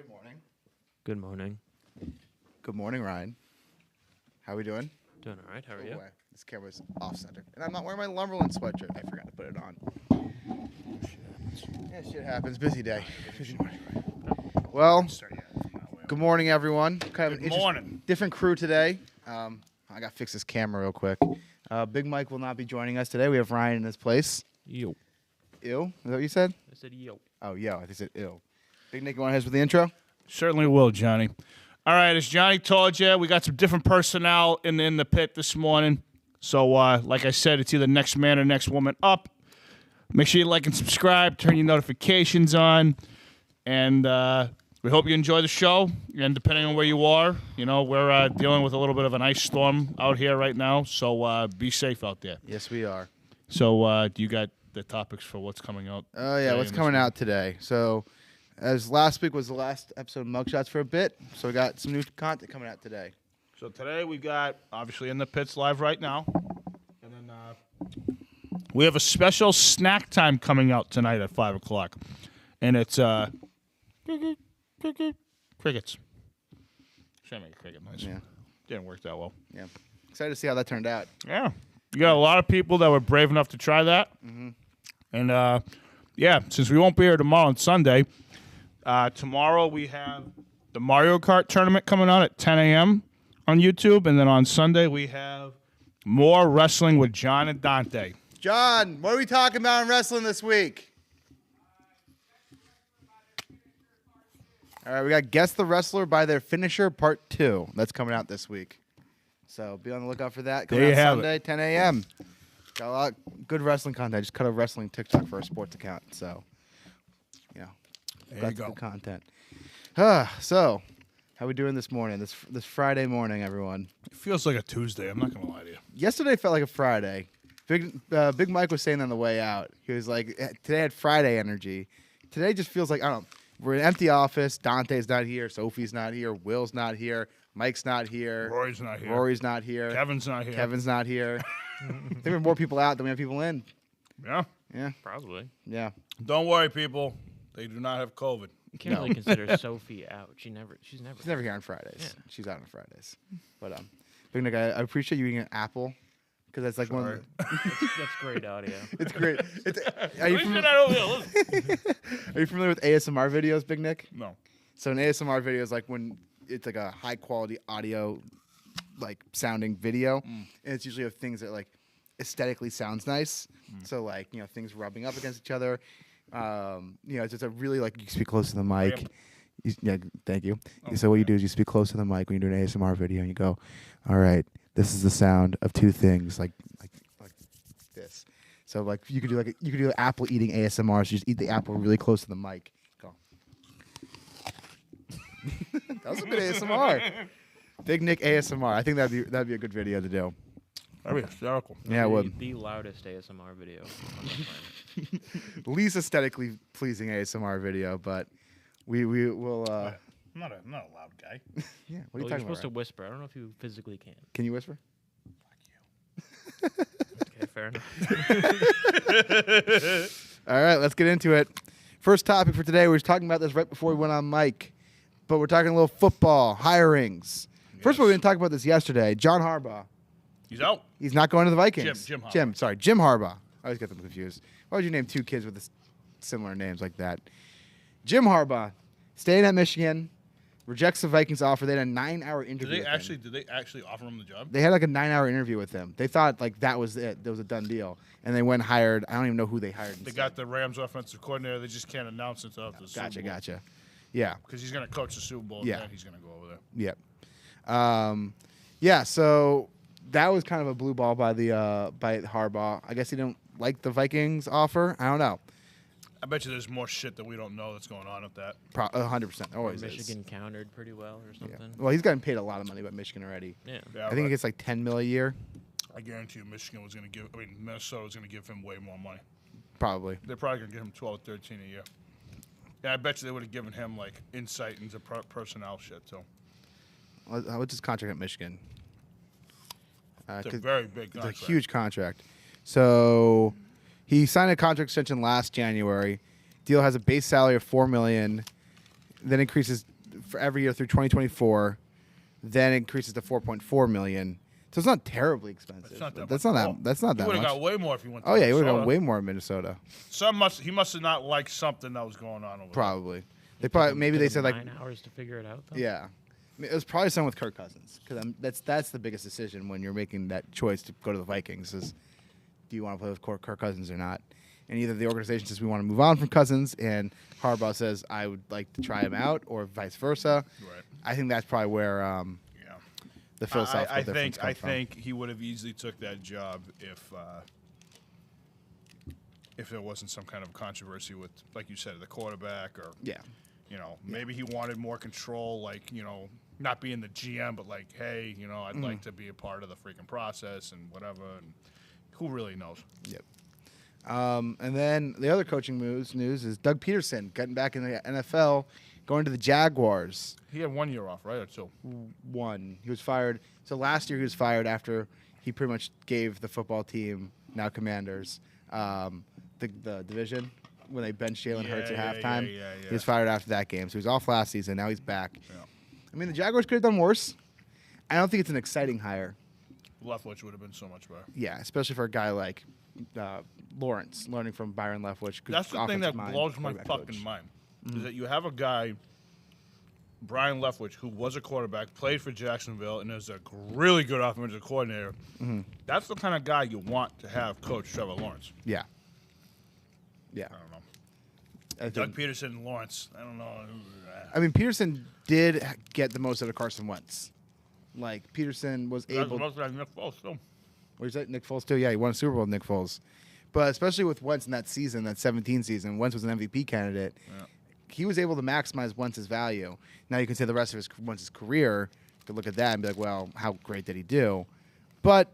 Good morning. Good morning. Good morning, Ryan. How we doing? Doing all right. How are you? Away. This camera's off-center. And I'm not wearing my Lumberland sweatshirt. I forgot to put it on. Yeah, shit happens. Busy day. Busy morning. Well, good morning, everyone. Kind of Good morning. Different crew today. I got to fix this camera real quick. Big Mike will not be joining us today. We have Ryan in his place. Yo. Ew? Is that what you said? I said yo. Oh, yo. I think you said ew. Big Nick, you want to hit us with the intro? Certainly will, Johnny. All right, as Johnny told you, we got some different personnel in the pit this morning. So, like I said, it's either next man or next woman up. Make sure you like and subscribe, turn your notifications on, and we hope you enjoy the show. And depending on where you are, you know, we're dealing with a little bit of an ice storm out here right now, so be safe out there. Yes, we are. So, do you got the topics for what's coming out? Oh, yeah, what's coming out today? So, as last week was the last episode of Mugshots for a bit, so we got some new content coming out today. So today we got, obviously, In the Pits live right now. And then we have a special snack time coming out tonight at 5 o'clock. And it's crickets. Should I make a cricket noise? Yeah. Didn't work that well. Yeah. Excited to see how that turned out. Yeah. You got a lot of people that were brave enough to try that. Mm-hmm. And, yeah, since we won't be here tomorrow and Sunday, tomorrow we have the Mario Kart tournament coming on at 10 a.m. on YouTube. And then on Sunday we have more wrestling with John and Dante. John, what are we talking about in wrestling this week? All right, we got Guess the Wrestler by Their Finisher Part 2. That's coming out this week. So be on the lookout for that. Coming There you out have Sunday, 10 a.m. Got a lot of good wrestling content. I just cut a wrestling TikTok for a sports account. So, yeah. There you go. Good content. So, how we doing this morning? This Friday morning, everyone. It feels like a Tuesday. I'm not going to lie to you. Yesterday felt like a Friday. Big Mike was saying on the way out. He was like, today had Friday energy. Today just feels like, I don't know. We're in an empty office. Dante's not here. Sophie's not here. Will's not here. Mike's not here. Rory's not here. Rory's not here. Kevin's not here. I think we have more people out than we have people in. Yeah. Yeah. Probably. Yeah. Don't worry, people. They do not have COVID. You can't really consider Sophie out. She's never. She's never here on Fridays. Yeah. She's out on Fridays. But Big Nick, I appreciate you eating an apple because that's like one of the. That's great audio. It's great. Are Are you you familiar with ASMR videos, Big Nick? No. So an ASMR video is like when it's like a high quality audio, like sounding video, and it's usually of things that like aesthetically sounds nice. So like things rubbing up against each other. It's just a really like you speak close to the mic. Yeah, thank you. So what you do is you speak close to the mic when you do an ASMR video, and you go, "All right, this is the sound of two things like this." So like you could do apple eating ASMR. So you just eat the apple really close to the mic. Go. That was a good ASMR. Big Nick ASMR. I think that'd be a good video to do. That'd be hysterical. Yeah, it would. The loudest ASMR video on the planet. Least aesthetically pleasing ASMR video, but we will. I'm not a loud guy. Yeah. What are you Well, talking you're about? supposed to Ryan? whisper. I don't know if you physically can. Can you whisper? Okay, fair enough. All right, let's get into it. First topic for today. We were talking about this right before we went on mic, but we're talking a little football hirings. First of all, we didn't talk about this yesterday. John Harbaugh. He's out. He's not going to the Vikings. Jim Harbaugh. Jim Harbaugh. I always get them confused. Why would you name two kids with similar names like that? Jim Harbaugh, staying at Michigan, rejects the Vikings offer. They had a 9-hour interview. Did they actually offer him the job? They had like a 9-hour interview with him. They thought like that was it. That was a done deal. And they went and hired. I don't even know who they hired. They got the Rams offensive coordinator. They just can't announce it until the Super Bowl. Gotcha. Yeah. Because he's going to coach the Super Bowl. Yeah. And then he's going to go over there. Yep. Yeah. So that was kind of a blue ball by Harbaugh. I guess he didn't like the Vikings offer. I don't know. I bet you there's more shit that we don't know that's going on with that. 100%. Always Michigan is. countered pretty well or something. Yeah. Well, he's gotten paid a lot of money by Michigan already. Yeah. Yeah, I think he gets like $10 million a year. I guarantee you Minnesota was going to give him way more money. Probably. They're probably going to give him 12 or 13 a year. Yeah, I bet you they would have given him like insight into personnel shit too. What's his contract at Michigan? It's a very big contract. It's a huge contract. So he signed a contract extension last January. Deal has a base salary of $4 million, then increases for every year through 2024, then increases to 4.4 million. So it's not terribly expensive. That's not that That's much not more. that. That's not He that would have much. got way more if he went to Oh yeah, he would have Minnesota. got way more in Minnesota. He must have not liked something that was going on over Probably. They probably maybe they said like 9 hours to figure it out. Though? yeah. I mean, it was probably something with Kirk Cousins because that's the biggest decision when you're making that choice to go to the Vikings is do you want to play with Kirk Cousins or not? And either the organization says we want to move on from Cousins, and Harbaugh says I would like to try him out, or vice versa. Right. I think that's probably where Yeah. the philosophical difference comes I from. think he would have easily took that job if there wasn't some kind of controversy with, like you said, the quarterback, or Yeah. maybe he wanted more control, like not being the GM, but like, hey, I'd like to be a part of the freaking process and whatever. And who really knows? Yep. And then the other coaching news is Doug Peterson getting back in the NFL, going to the Jaguars. He had 1 year off, right, or two? One. He was fired. So last year he was fired after he pretty much gave the football team, now Commanders, the division when they benched Jalen Hurts at halftime. Yeah. He was fired after that game. So he was off last season. Now he's back. Yeah. I mean, the Jaguars could have done worse. I don't think it's an exciting hire. Leftwich would have been so much better. Yeah, especially for a guy like Lawrence, learning from Byron Leftwich. That's the thing that blows my fucking mind. Is that you have a guy, Brian Leftwich, who was a quarterback, played for Jacksonville, and is a really good offensive coordinator. That's the kind of guy you want to have coach Trevor Lawrence. Yeah. Yeah. I don't know. I think- Doug Peterson and Lawrence. I don't know. I mean, Peterson did get the most out of Carson Wentz. Like, Peterson was That's able... most like Nick Foles, too. What is that? Nick Foles, too? Yeah, he won a Super Bowl with Nick Foles. But especially with Wentz in that season, that 17 season, Wentz was an MVP candidate. Yeah. He was able to maximize Wentz's value. Now you can say the rest of Wentz's career, you could look at that and be like, well, how great did he do? But,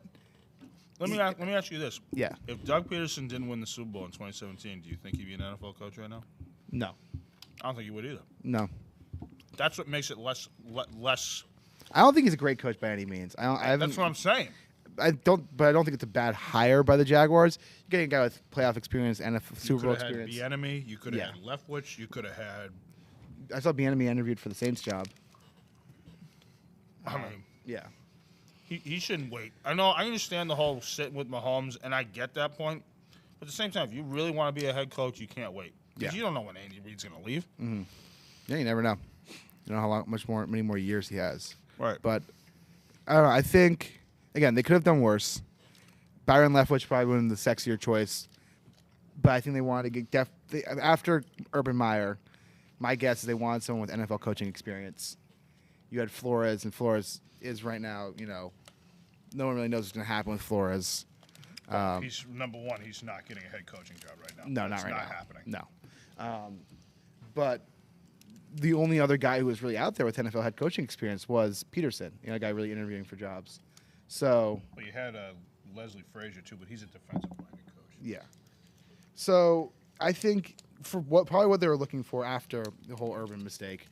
Let me ask you this. yeah, If Doug Peterson didn't win the Super Bowl in 2017, do you think he'd be an NFL coach right now? no. I don't think he would either. No. That's what makes it less. I don't think he's a great coach by any means. That's what I'm saying. I don't think it's a bad hire by the Jaguars. You're getting a guy with playoff experience and a Super Bowl You could have had experience. Bieniemy. You could have Yeah. had Leftwich. You could have had. I saw Bieniemy interviewed for the Saints job. I mean, Yeah. he shouldn't wait. I know. I understand the whole sitting with Mahomes, and I get that point. But at the same time, if you really want to be a head coach, you can't wait because Yeah. you don't know when Andy Reid's going to leave. Yeah, you never know. You know how many more years he has. Right. But I don't know. I think again they could have done worse. Byron Leftwich probably would have been the sexier choice, but I think they wanted to get after Urban Meyer. My guess is they wanted someone with NFL coaching experience. You had Flores, and Flores is right now. No one really knows what's going to happen with Flores. He's number one. He's not getting a head coaching job right now. No, That's not right not now. happening. No. But the only other guy who was really out there with NFL head coaching experience was Peterson. A guy really interviewing for jobs. So Well, you had Leslie Frazier too, but he's a defensive-minded coach. yeah. So I think for probably what they were looking for after the whole Urban mistake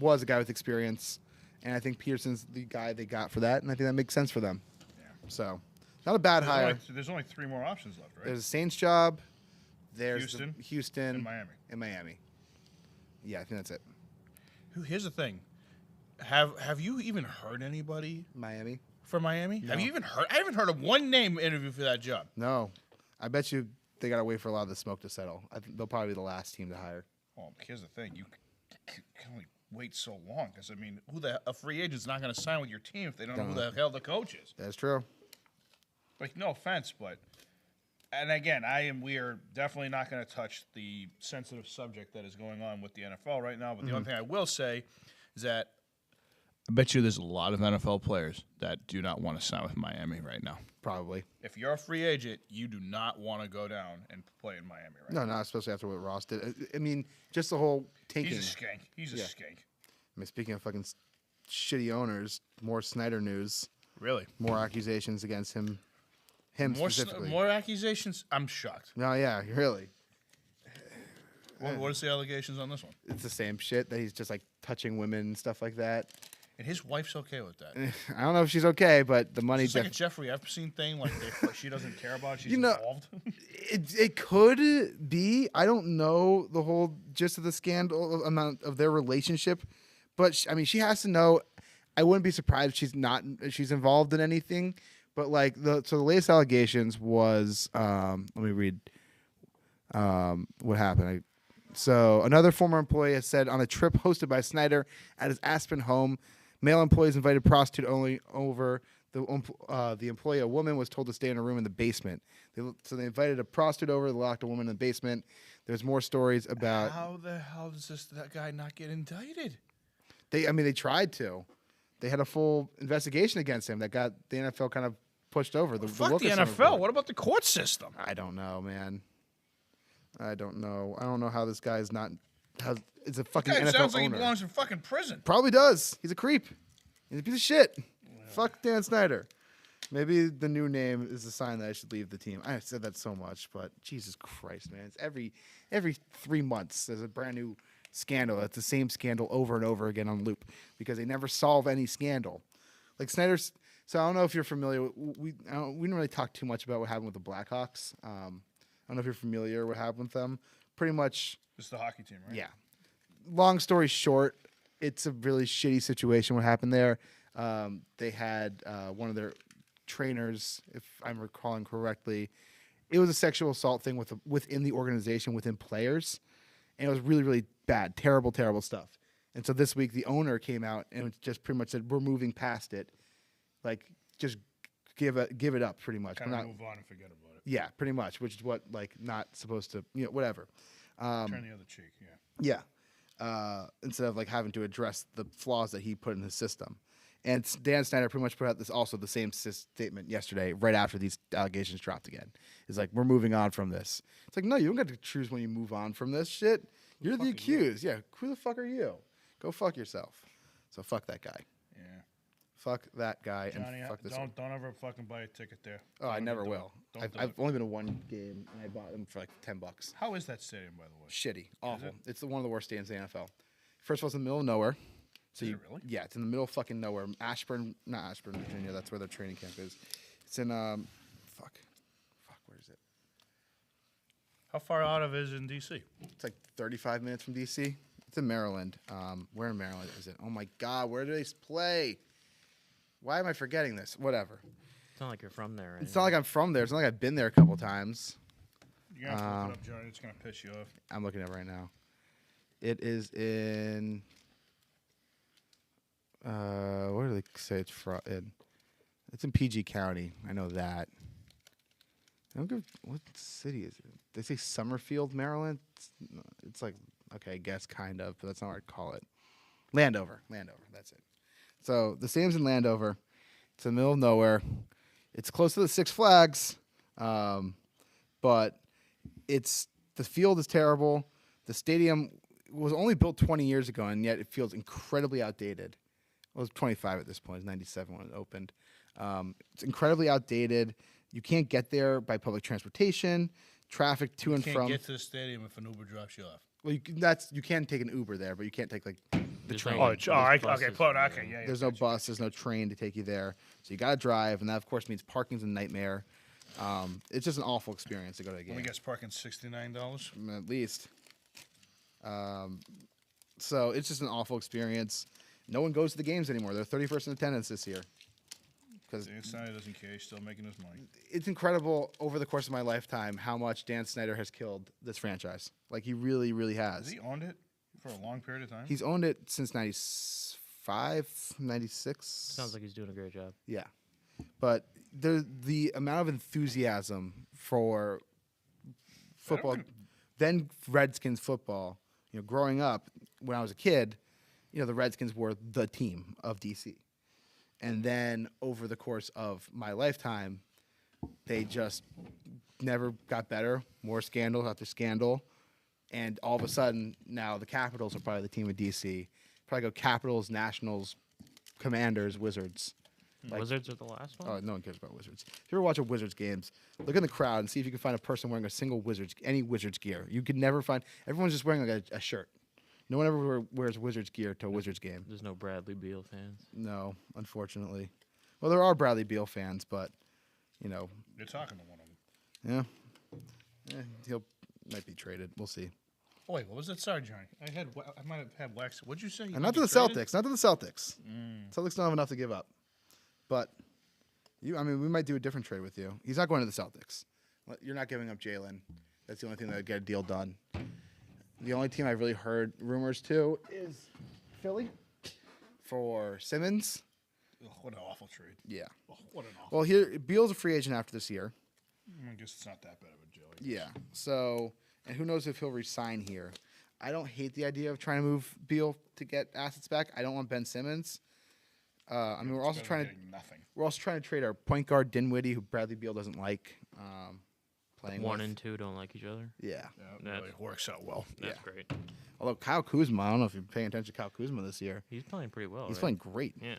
was a guy with experience, and I think Peterson's the guy they got for that, and I think that makes sense for them. Yeah. So not a bad hire. There's only 3 more options left, right? There's a Saints job. There's Houston, Houston and Miami. Yeah, I think that's it. Here's the thing. Have you even heard anybody Miami? from Miami? No. Have you even heard? I haven't heard of one name interview for that job. No. I bet you they got to wait for a lot of the smoke to settle. I think they'll probably be the last team to hire. Well, here's the thing. You can only wait so long because, I mean, a free agent's not going to sign with your team if they don't know who the hell the coach is. That's true. Like, no offense, but... And again, we are definitely not going to touch the sensitive subject that is going on with the NFL right now. But the only thing I will say is that I bet you there's a lot of NFL players that do not want to sign with Miami right now. Probably. If you're a free agent, you do not want to go down and play in Miami right now. No, not especially after what Ross did. I mean, just the whole tanking. He's a skank. He's a skank. I mean, speaking of fucking shitty owners, more Snyder news, Really? more accusations against him. Specifically. More accusations? I'm shocked. No, yeah, really. What is the allegations on this one? It's the same shit that he's just like touching women and stuff like that. And his wife's okay with that. I don't know if she's okay, but the money. It's like a Jeffrey Epstein thing, like she doesn't care about. She's know, involved. It could be. I don't know the whole gist of the scandal amount of their relationship, But I mean, she has to know. I wouldn't be surprised if she's involved in anything. But like the latest allegations was let me read what happened. So another former employee has said on a trip hosted by Snyder at his Aspen home, male employees invited prostitute only over. The employee, a woman, was told to stay in a room in the basement. So they invited a prostitute over. They locked a woman in the basement. There's more stories about How the hell does that guy not get indicted? They tried to. They had a full investigation against him that got the NFL kind of pushed over. Fuck the NFL. What about the court system? I don't know, man. I don't know. I don't know how this guy is not. It's a fucking Guy NFL sounds like owner. he belongs in fucking prison. Probably does. He's a creep. He's a piece of shit. Yeah. Fuck Dan Snyder. Maybe the new name is a sign that I should leave the team. I said that so much, but Jesus Christ, man! It's every 3 months there's a brand new scandal. It's the same scandal over and over again on loop because they never solve any scandal. Like Snyder's. So I don't know if you're familiar. We didn't really talk too much about what happened with the Blackhawks. I don't know if you're familiar with what happened with them. Pretty much. It's the hockey team, right? Yeah. Long story short, it's a really shitty situation. What happened there? They had one of their trainers, if I'm recalling correctly, it was a sexual assault thing within the organization, within players, and it was really, really bad, terrible, terrible stuff. And so this week, the owner came out and just pretty much said, "We're moving past it, like just give it up, pretty much. Kind of move on and forget about it." Yeah, pretty much, which is what like not supposed to, whatever. Turn the other cheek. Yeah. Yeah. Instead of like having to address the flaws that he put in his system. And Dan Snyder pretty much put out the same statement yesterday, right after these allegations dropped again. He's like, "We're moving on from this." It's like, no, you don't get to choose when you move on from this shit. You're the accused. Yeah, who the fuck are you? Go fuck yourself. So fuck that guy. Yeah. Fuck that guy. Johnny, and fuck this. don't ever fucking buy a ticket there. Oh, I never will. Don't do I've it. only been to one game, and I bought them for like $10. How is that stadium, by the way? Shitty, awful. it? It's one of the worst stadiums in the NFL. First of all, it's in the middle of nowhere. So Is it really? Yeah, it's in the middle of fucking nowhere. Not Ashburn, Virginia. That's where their training camp is. It's in fuck, where is it? How far out of it is in D.C.? It's like 35 minutes from DC. It's in Maryland. Where in Maryland is it? Oh my God, where do they play? Why am I forgetting this? Whatever. It's not like you're from there, right? It's not like I'm from there. It's not like I've been there a couple times. You're going to have to look it up, Johnny. It's going to piss you off. I'm looking at it right now. It is in. Where do they say it's from? It's in PG County. I know that. What city is it? They say Summerfield, Maryland. It's like, okay, I guess kind of, but that's not what I'd call it. Landover. That's it. So the stadium's in Landover. It's in the middle of nowhere. It's close to the Six Flags, but the field is terrible. The stadium was only built 20 years ago, and yet it feels incredibly outdated. Well, it's 25 at this point. It's 97 when it opened. It's incredibly outdated. You can't get there by public transportation. Traffic to and You from. can't get to the stadium if an Uber drops you off. Well, you can take an Uber there, but you can't take like the There's train. no- Oh, There's okay, buses put from okay, there. yeah. There's no bus. There's no train to take you there. So you got to drive, and that of course means parking's a nightmare. It's just an awful experience to go to a game. Only gets parking $69. At least. So it's just an awful experience. No one goes to the games anymore. They're 31st in attendance this year. Because Dan Snyder doesn't care. He's still making his money. it's incredible over the course of my lifetime how much Dan Snyder has killed this franchise. Like he really, really has. Has he owned it for a long period of time? He's owned it since 95, 96. Sounds like he's doing a great job. Yeah. But the amount of enthusiasm for football, then Redskins football, growing up when I was a kid, the Redskins were the team of DC. And then over the course of my lifetime, they just never got better. More scandal after scandal. And all of a sudden, now the Capitals are probably the team of DC. Probably go Capitals, Nationals, Commanders, Wizards. Wizards are the last one? Oh, no one cares about Wizards. If you ever watch a Wizards games, look in the crowd and see if you can find a person wearing a single any Wizards gear. You could never find. Everyone's just wearing like a shirt. No one ever wears Wizards gear to a Wizards game. There's no Bradley Beal fans. No, unfortunately. Well, there are Bradley Beal fans, but You're talking to one of them. yeah, he might be traded. We'll see. Oh, wait, what was that? Sorry, Johnny. I might have had wax. What'd you say? And not to the Celtics. Not to the Celtics. Celtics don't have enough to give up. But we might do a different trade with you. He's not going to the Celtics. You're not giving up Jalen. That's the only thing that would get a deal done. The only team I've really heard rumors to is Philly for Simmons. Ugh, what an awful trade. Yeah. Oh, what an awful. Well, here Beal's a free agent after this year. I guess it's not that bad of a deal. Yeah. So, and who knows if he'll resign here. I don't hate the idea of trying to move Beal to get assets back. I don't want Ben Simmons. We're also trying to trade our point guard Dinwiddie, who Bradley Beal doesn't like playing 1 with. and 2 don't like each other. Yeah. Yeah, really works out well. That's great. Although Kyle Kuzma, I don't know if you're paying attention to Kyle Kuzma this year. He's playing pretty well. He's right? playing great. Yeah.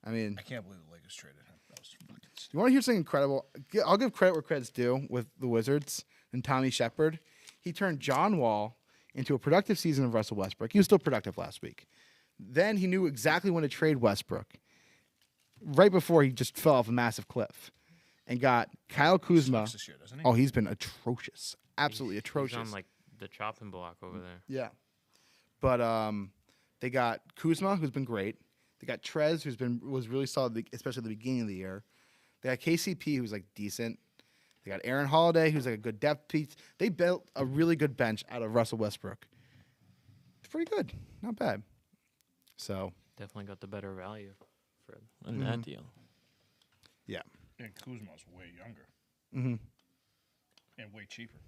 I can't believe the Lakers traded him. That was fucking stupid. You want to hear something incredible? I'll give credit where credit's due with the Wizards and Tommy Shepard. He turned John Wall into a productive season of Russell Westbrook. He was still productive last week. Then he knew exactly when to trade Westbrook. Right before he just fell off a massive cliff. And got Kyle Kuzma. This year, doesn't he? Oh, he's been atrocious. Absolutely atrocious. He's on like the chopping block over there. Yeah. But they got Kuzma, who's been great. They got Trez, was really solid, especially at the beginning of the year. They got KCP, who's like decent. They got Aaron Holiday, who's like a good depth piece. They built a really good bench out of Russell Westbrook. It's pretty good, not bad. So Definitely got the better value for in that deal. yeah, And Kuzma's way younger. And way cheaper.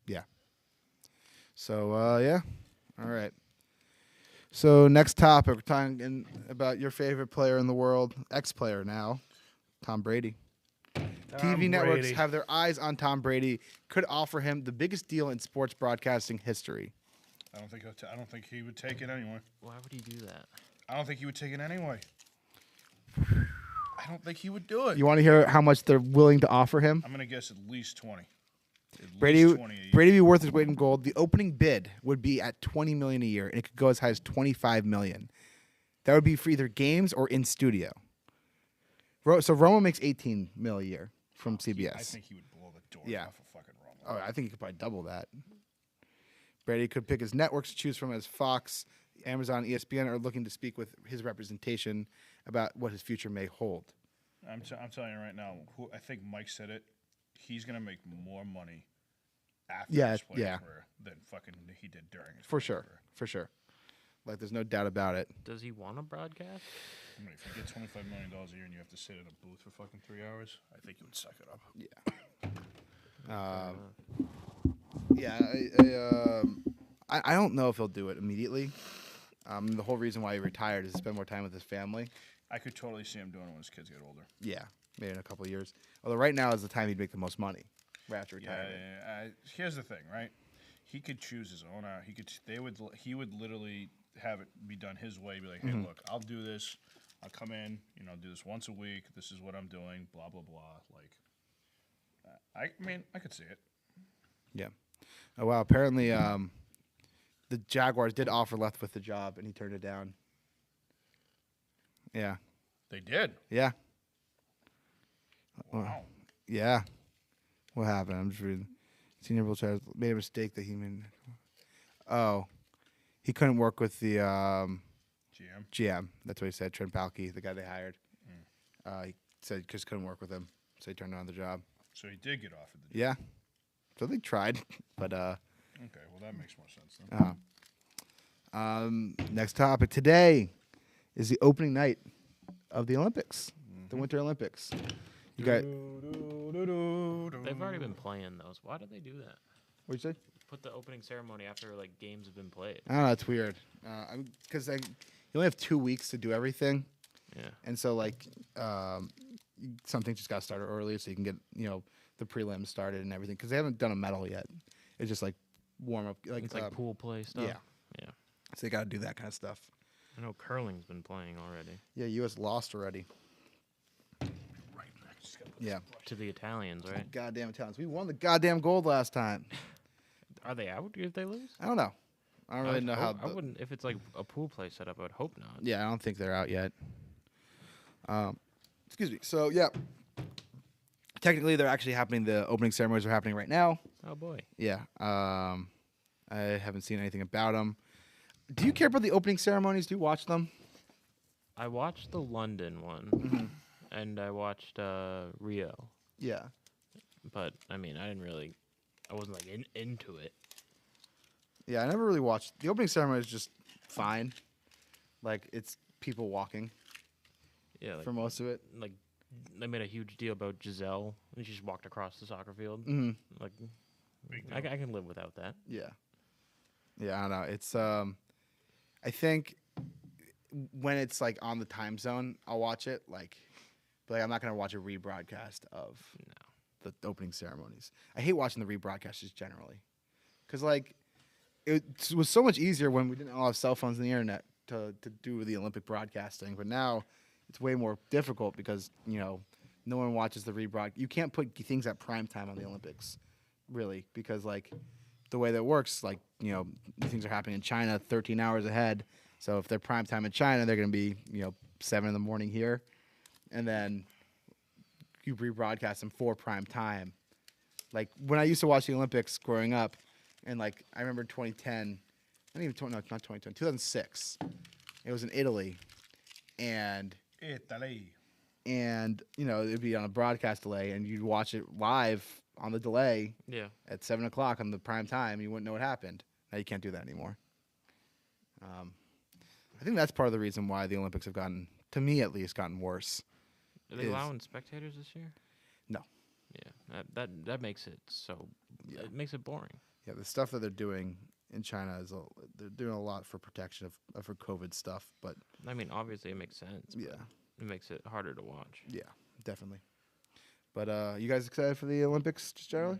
yeah. So yeah, all right. So next topic, we're talking about your favorite player in the world, ex-player now, Tom Brady. TV networks have their eyes on Tom Brady. Could offer him the biggest deal in sports broadcasting history. I don't think he would take it anyway. Why would he do that? I don't think he would take it anyway. I don't think he would do it. You want to hear how much they're willing to offer him? I'm gonna guess at least 20. Brady least 20 a year. Brady would be worth his weight in gold. The opening bid would be at $20 million a year, and it could go as high as $25 million. That would be for either games or in studio. So Romo makes $18 million a year from CBS. I think he would blow the door Yeah. off of fucking Romo. Oh, I think he could probably double that. Brady could pick his networks to choose from as Fox, Amazon, ESPN are looking to speak with his representation about what his future may hold. I'm telling you right now, I think Mike said it. He's going to make more money after his playing career than fucking he did during his For playing sure. career. For sure. Like, there's no doubt about it. Does he want to broadcast? I mean, if you get $25 million a year and you have to sit in a booth for fucking 3 hours, I think you would suck it up. Yeah. I don't know if he'll do it immediately. The whole reason why he retired is to spend more time with his family. I could totally see him doing it when his kids get older. Yeah, maybe in a couple of years. Although right now is the time he'd make the most money right after retirement. Here's the thing, right? He could choose his own hour. He would literally have it be done his way. Be like, hey, look, I'll do this. I'll come in, do this once a week. This is what I'm doing. Blah blah blah. Like, I could see it. Yeah. Oh wow. Apparently, the Jaguars did offer Left with the job, and he turned it down. Yeah. They did. Yeah. Wow. Yeah. What happened? I'm just reading. Senior Bill Charles made a mistake that he made. Oh, he couldn't work with the GM. That's what he said. Trent Baalke, the guy they hired. He said just couldn't work with him, so he turned down the job. So he did get offered the job. Yeah. So they tried, but Okay, well that makes more sense then. next topic today is the opening night of the Olympics, the Winter Olympics. You got. They've already been playing those. Why did they do that? What'd you say? Put the opening ceremony after games have been played. I don't know. It's weird. Because you only have 2 weeks to do everything. Yeah. And so, something just got started early so you can get, the prelims started and everything. Because they haven't done a medal yet. It's just, warm up. It's like pool play stuff. Yeah. Yeah. So they got to do that kind of stuff. I know curling's been playing already. Yeah, U.S. lost already. Yeah. To the Italians, right? Goddamn Italians. We won the goddamn gold last time. Are they out if they lose? I don't know. I don't really know how. I wouldn't. If it's like a pool play setup, I would hope not. Yeah, I don't think they're out yet. Excuse me. So, yeah. Technically, they're actually happening. The opening ceremonies are happening right now. Oh boy. Yeah. I haven't seen anything about them. Do you care about the opening ceremonies? Do you watch them? I watched the London one, Mm-hmm. and I watched Rio. Yeah. But I mean, I wasn't like into it. Yeah, I never really watched. The opening ceremony is just fine. Like, it's people walking Yeah, like, for most of it. like they made a huge deal about Giselle, and she just walked across the soccer field. Mm-hmm. Like, I can live without that. Yeah. Yeah, I don't know. It's, I think when it's, like, on the time zone, I'll watch it. Like, but I'm not going to watch a rebroadcast of the opening ceremonies. I hate watching the rebroadcasts just generally. Because, like, it was so much easier when we didn't all have cell phones and the internet to do the Olympic broadcasting. But now it's way more difficult because, no one watches the rebroadcast. You can't put things at prime time on the Olympics, really, because, like, the way that works, like, things are happening in China 13 hours ahead. So if they're prime time in China, they're going to be, 7 in the morning here. And then you rebroadcast them for prime time. Like, when I used to watch the Olympics growing up, and, like, I remember 2010, not 2010, 2006. It was in Italy. And, it'd be on a broadcast delay, and you'd watch it live on the delay at 7 o'clock on the prime time. You wouldn't know what happened. Now you can't do that anymore. I think that's part of the reason why the Olympics have gotten, to me at least, gotten worse. Are they allowing spectators this year? No. Yeah, that makes it so. Yeah. It makes it boring. Yeah, the stuff that they're doing in China they're doing a lot for protection for COVID stuff. But I mean, obviously it makes sense. Yeah, it makes it harder to watch. Yeah, definitely. But you guys excited for the Olympics just generally?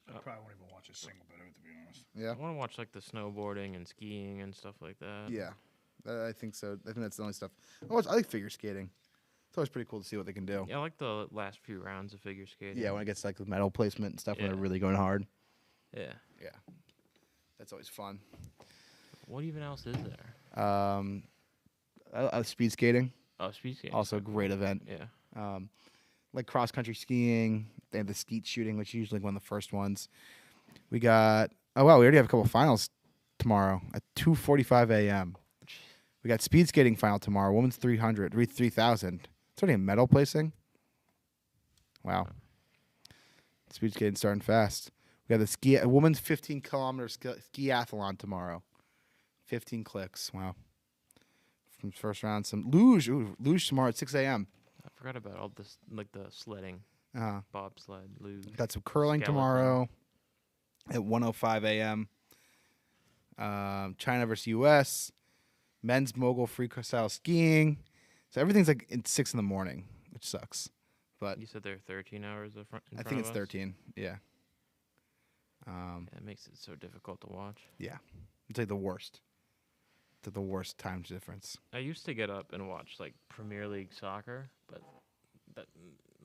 I probably won't even watch a single bit of it, to be honest. Yeah. I want to watch like the snowboarding and skiing and stuff like that. Yeah, I think so. I think that's the only stuff. I like figure skating. It's always pretty cool to see what they can do. Yeah, I like the last few rounds of figure skating. Yeah, when it gets like the medal placement and stuff, when Yeah. they're really going hard. Yeah. Yeah, that's always fun. What even else is there? Speed skating, Oh, speed skating. also a great event. Yeah. Like cross country skiing. They have the skeet shooting, which is usually one of the first ones. We got we already have a couple finals tomorrow at 2:45 a.m. We got speed skating final tomorrow. Women's 3,000. It's already a medal placing. Wow. Speed skating starting fast. We got a women's 15-kilometer skiathlon tomorrow. 15 clicks. Wow. From first round, some luge. Ooh, luge tomorrow at 6 a.m. I forgot about all this, like the sledding, bobsled, luge. Got some curling skeleton. tomorrow at 1:05 a.m. China versus U.S. Men's mogul freestyle skiing. So everything's like at 6 in the morning, which sucks. But You said they're 13 hours in front I think it's of us? 13. Yeah. That makes it so difficult to watch. Yeah. It's like the worst. It's like the worst time difference. I used to get up and watch like Premier League soccer, but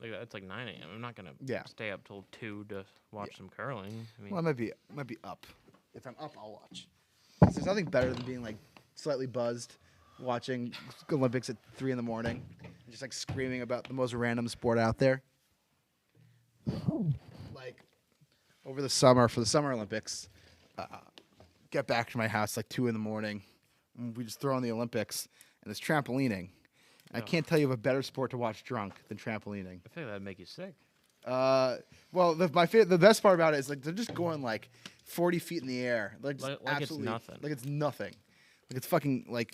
that's like 9 a.m. I'm not gonna stay up till 2 to watch some curling. I mean, Well, I might be up. If I'm up, I'll watch. There's nothing better than being like slightly buzzed, watching Olympics at 3 in the morning, and just like screaming about the most random sport out there. Like over the summer for the Summer Olympics, get back to my house like 2 in the morning, and we just throw on the Olympics, and it's trampolining. I can't tell you of a better sport to watch drunk than trampolining. I think that'd make you sick. Well, the best part about it is like they're just going like 40 feet in the air, like Like it's absolutely nothing. like it's nothing, like it's fucking like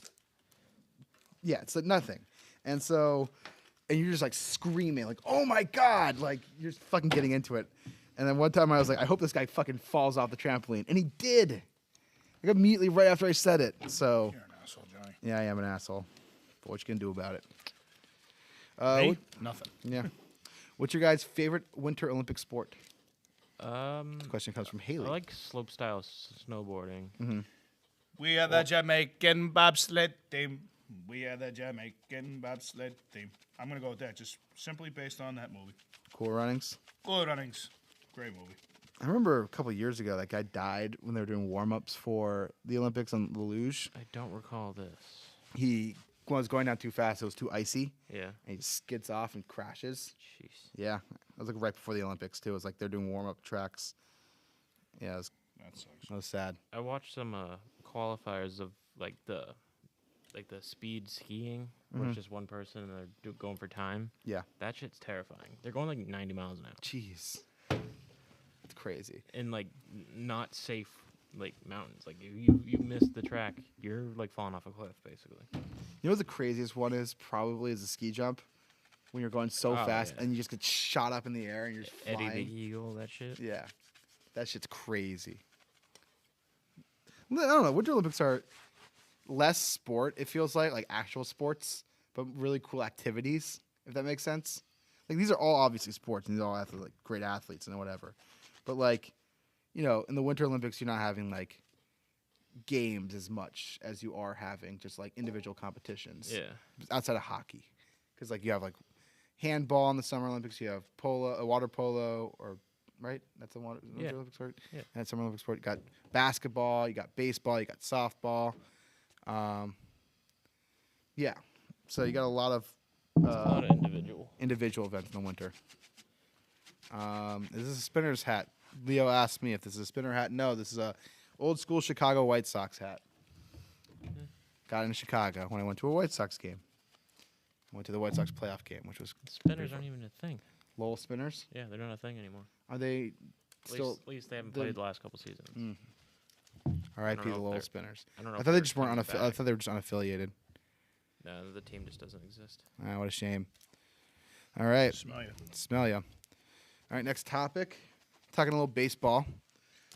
it's like nothing, and you're just like screaming like, oh my god, like you're just fucking getting into it. And then one time I was like, I hope this guy fucking falls off the trampoline, and he did. Like immediately right after I said it. So You're an asshole, Johnny. yeah, I am an asshole. But what you gonna do about it? Me? Nothing. Yeah. What's your guys' favorite Winter Olympic sport? This question comes from Haley. I like slopestyle snowboarding. Mm-hmm. We are the Jamaican bobsled team. We are the Jamaican bobsled team. I'm going to go with that, just simply based on that movie. Cool Runnings. Cool Runnings. Great movie. I remember a couple of years ago that guy died when they were doing warm-ups for the Olympics on the luge. I don't recall this. He was going down too fast. It was too icy. Yeah. And he skids off and crashes. Jeez. Yeah. It was like right before the Olympics, too. It was like they're doing warm-up tracks. Yeah. That sucks. That was sad. I watched some qualifiers of like the speed skiing, where it's just one person and they're going for time. Yeah. That shit's terrifying. They're going like 90 miles an hour. Jeez. It's crazy. In like not safe like mountains. Like you miss the track, you're like falling off a cliff basically. You know what the craziest one is? Probably is the ski jump. When you're going so fast and you just get shot up in the air and you're just Eddie flying. the Eagle, that shit. Yeah. That shit's crazy. I don't know. Winter Olympics are less sport, it feels like actual sports, but really cool activities, if that makes sense. Like, these are all obviously sports, and these are all athletes, like great athletes and whatever. But, like, you know, in the Winter Olympics, you're not having, like, games as much as you are having just, like, individual competitions. Yeah. Outside of hockey. Because, like, you have, like, handball in the Summer Olympics. You have water polo, or right? That's a Winter Olympic sport. Yeah. And Summer Olympic sport. You got basketball. You got baseball. You got softball. Yeah. So you got a lot of individual events in the winter. Is this a spinner's hat? Leo asked me if this is a spinner hat. No, this is a old school Chicago White Sox hat. Got it in Chicago when I went to a White Sox game. I went to the White Sox playoff game, which was Spinners aren't even a thing. Lowell Spinners. Yeah, they're not a thing anymore. Are they still? At least they haven't played the last couple seasons. R.I.P. the if Lowell they're- Spinners. I don't know. I if thought they they're just weren't. coming I back. thought they were just unaffiliated. No, the team just doesn't exist. Ah, what a shame. All right, Smell you. smell ya. All right, next topic. Talking a little baseball.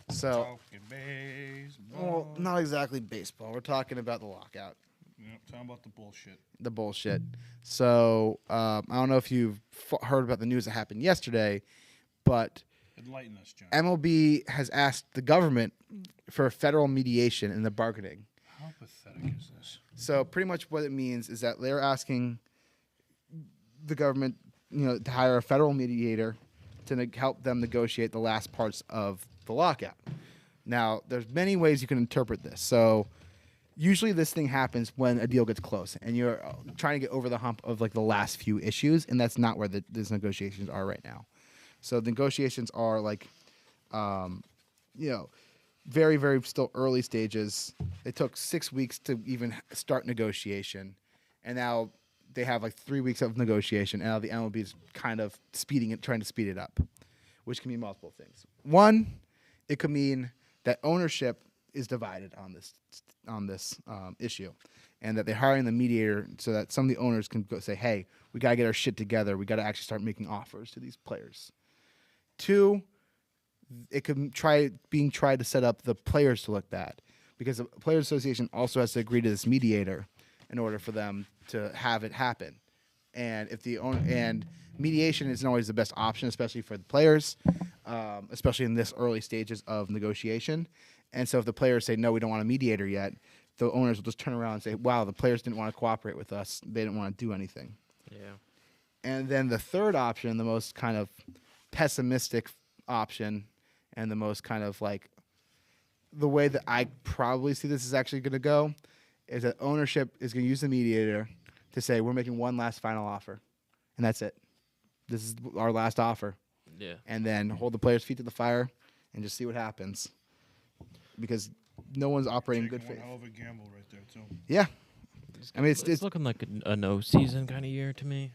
So, Talking baseball. well, not exactly baseball. We're talking about the lockout. Yep, talking about the bullshit. The bullshit. So, I don't know if you've heard about the news that happened yesterday, but Enlighten us, John. MLB has asked the government for federal mediation in the bargaining. How pathetic is this? So pretty much what it means is that they're asking the government, to hire a federal mediator to help them negotiate the last parts of the lockout. Now, there's many ways you can interpret this. So usually this thing happens when a deal gets close and you're trying to get over the hump of like the last few issues, and that's not where these negotiations are right now. So the negotiations are like, very, very still early stages. It took 6 weeks to even start negotiation, and now they have like 3 weeks of negotiation, and now the MLB is kind of trying to speed it up, which can mean multiple things. One, it could mean that ownership is divided on this issue, and that they're hiring the mediator so that some of the owners can go say, hey, we got to get our shit together. We got to actually start making offers to these players. Two, it could being tried to set up the players to look bad, because the Players Association also has to agree to this mediator in order for them to have it happen. And if and mediation isn't always the best option, especially for the players, especially in this early stages of negotiation. And so if the players say, no, we don't want a mediator yet, the owners will just turn around and say, wow, the players didn't want to cooperate with us. They didn't want to do anything. Yeah. And then the third option, the most kind of pessimistic option, and the most kind of like the way that I probably see this is actually going to go, is that ownership is going to use the mediator to say, we're making one last final offer, and that's it. This is our last offer. Yeah. And then hold the players' feet to the fire and just see what happens, because no one's operating in good Taking faith. one hell of a gamble right there, too. Yeah, I mean It's looking like a no season kind of year to me.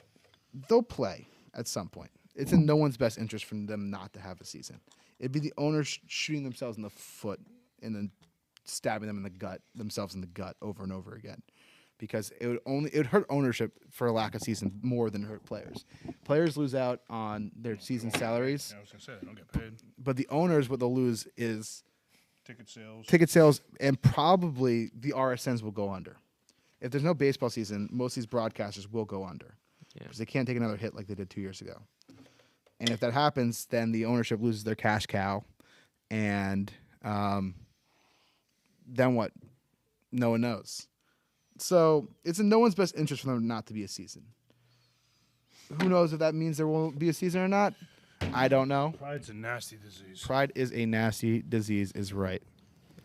they'll play at some point. It's in no one's best interest for them not to have a season. It'd be the owners shooting themselves in the foot and then stabbing themselves in the gut over and over again, because it would hurt ownership for a lack of season more than hurt players. Players lose out on their season salaries, Yeah, I was going to say, they don't get paid. but the owners, what they'll lose is Ticket sales. and probably the RSNs will go under. If there's no baseball season, most of these broadcasters will go under, Yeah. because they can't take another hit like they did 2 years ago. And if that happens, then the ownership loses their cash cow, and then what? No one knows. So it's in no one's best interest for them not to be a season. Who knows if that means there won't be a season or not? I don't know. Pride's a nasty disease. Pride is a nasty disease, is right.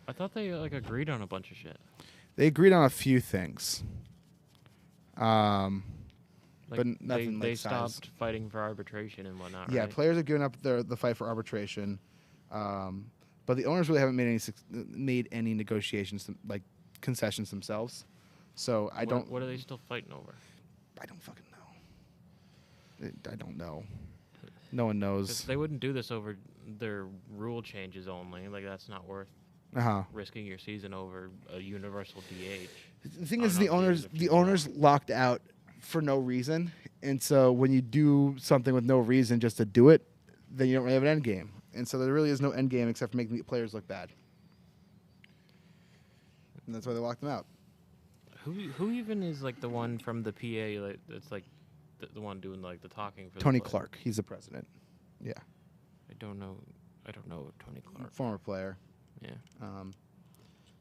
I thought they agreed on a bunch of shit. They agreed on a few things. Like, But nothing they like size. stopped fighting for arbitration and whatnot. Yeah, right? players have given up the fight for arbitration. But the owners really haven't made any negotiations, like concessions themselves. So I don't. What are they still fighting over? I don't fucking know. I don't know. No one knows. They wouldn't do this over their rule changes only. Like that's not worth risking your season over a universal DH. The thing is, the owners locked out for no reason, and so when you do something with no reason just to do it, then you don't really have an end game. And so there really is no end game except for making the players look bad. And that's why they locked them out. Who even is like the one from the PA? Like that's like the one doing like the talking for Tony the Clark. He's the president. Yeah. I don't know Tony Clark. Former player. Yeah. I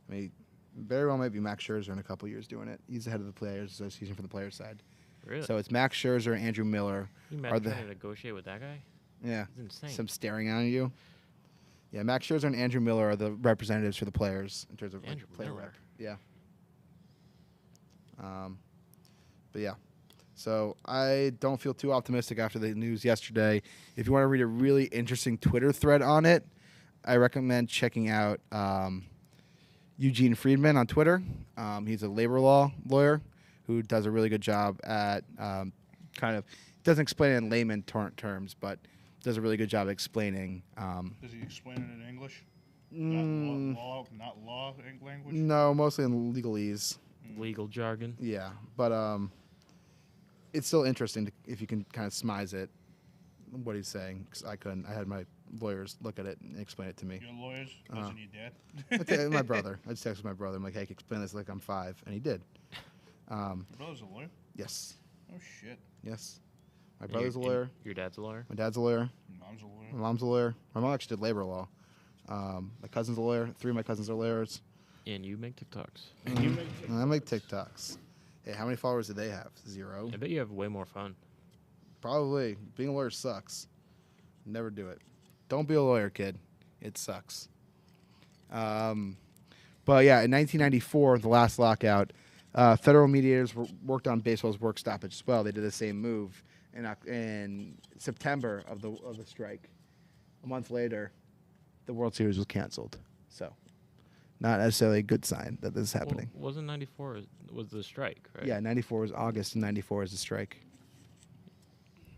mean, very well might be Max Scherzer in a couple years doing it. He's the head of the Players Association for the players side. Really? So it's Max Scherzer and Andrew Miller. You imagine trying to negotiate with that guy? Yeah. It's insane. Some staring at you. Yeah, Max Scherzer and Andrew Miller are the representatives for the players in terms of like, player Miller. rep. Yeah. But yeah. So I don't feel too optimistic after the news yesterday. If you want to read a really interesting Twitter thread on it, I recommend checking out Eugene Friedman on Twitter. He's a labor law lawyer who does a really good job at kind of doesn't explain it in layman terms, but does a really good job explaining. Does he explain it in English? Not law language? No, mostly in legalese. Legal jargon. Yeah, but it's still interesting if you can kind of smize it, what he's saying. 'Cause I couldn't. I had my lawyers look at it and explain it to me. Your lawyers? Doesn't your dad? My brother. I just texted my brother. I'm like, hey, can you explain this like I'm 5? And he did. Your brother's a lawyer? Yes. Oh, shit. Yes. My brother's a lawyer. Your dad's a lawyer? My dad's a lawyer. Mom's a lawyer. My mom's a lawyer. My mom actually did labor law. My cousin's a lawyer. 3 of my cousins are lawyers. And you make TikToks. And I make TikToks. Hey, how many followers do they have? 0. I bet you have way more fun. Probably. Being a lawyer sucks. Never do it. Don't be a lawyer, kid. It sucks. But yeah, in 1994, the last lockout, federal mediators worked on baseball's work stoppage as well. They did the same move in September of the strike. A month later, the World Series was canceled. So, not necessarily a good sign that this is happening. Well, wasn't 94 was the strike, right? Yeah, 94 was August, and 94 is the strike.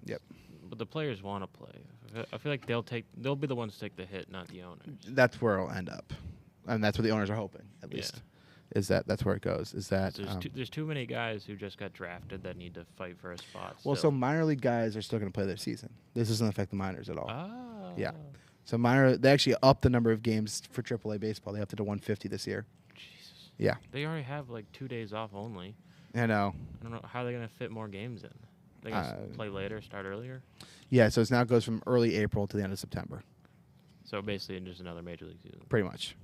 Yep. But the players want to play. I feel like they'll be the ones to take the hit, not the owners. That's where it'll end up, and that's what the owners are hoping, at least. Yeah. Is that's where it goes? Is that So there's too many guys who just got drafted that need to fight for a spot. well? So minor league guys are still going to play their season. This doesn't affect the minors at all. Ah. Yeah. So they actually upped the number of games for AAA baseball. They upped it to 150 this year. Jesus. Yeah. They already have like 2 days off only. I know. I don't know how they're gonna fit more games in. They gonna play later, start earlier. Yeah. So it now goes from early April to the end of September. So basically, just another major league season. Pretty much.